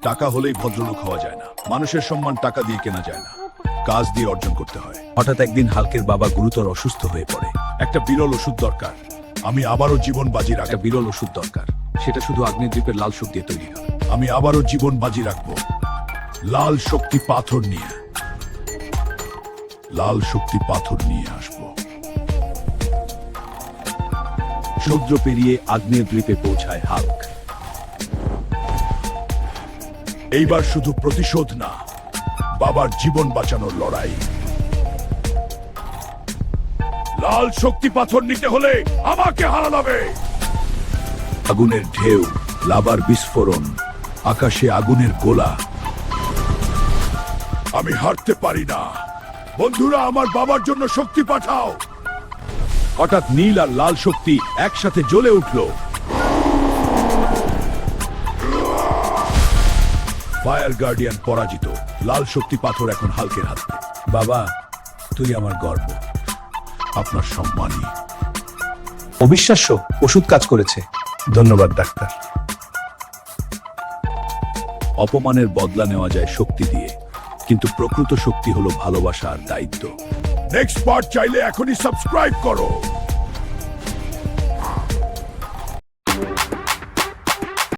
টাকা হলেই ভদ্রলোক হওয়া যায় না। মানুষের সম্মান টাকা দিয়ে কেনা যায় না, কাজ দিয়ে অর্জন করতে হয়। হঠাৎ একদিন হাল্কের বাবা গুরুতর অসুস্থ হয়ে পড়ে। একটা বিরল ওষুধ দরকার। আমি আবারও জীবন বাজি রাখব। একটা বিরল ওষুধ দরকার, সেটা শুধু আগ্নেয়দ্বীপের লাল শক্তি দিয়ে তৈরি হয়। আমি আবারও জীবন বাজি রাখবো লাল শক্তি পাথর নিয়ে। লাল শক্তি পাথর নিয়ে আসবো। সমুদ্র পেরিয়ে আগ্নেয়দ্বীপে পৌঁছায় হাল্ক। এইবার শুধু প্রতিশোধ না, বাবার জীবন বাঁচানোর লড়াই। লাল শক্তি পাথর নিতে হলে আমাকে হারাতে হবে। আগুনের ঢেউ, লাভার বিস্ফোরণ, আকাশে আগুনের গোলা। আমি হারতে পারি না। বন্ধুরা, আমার বাবার জন্য শক্তি পাঠাও। হঠাৎ নীল আর লাল শক্তি একসাথে জ্বলে উঠল। ফায়ার গার্ডিয়ান পরাজিত। লাল শক্তি পাথর এখন হাল্কের হাতে। বাবা, তুই আমার গর্ব, আপনার সম্মানই। অবিশ্বাস্য, ওষুধ কাজ করেছে। ধন্যবাদ ডাক্তার। অপমানের বদলা নেওয়া যায় শক্তি দিয়ে, কিন্তু প্রকৃত শক্তি হলো ভালোবাসা আর দায়িত্ব। নেক্সট পার্ট চাইলে এখনই সাবস্ক্রাইব করো।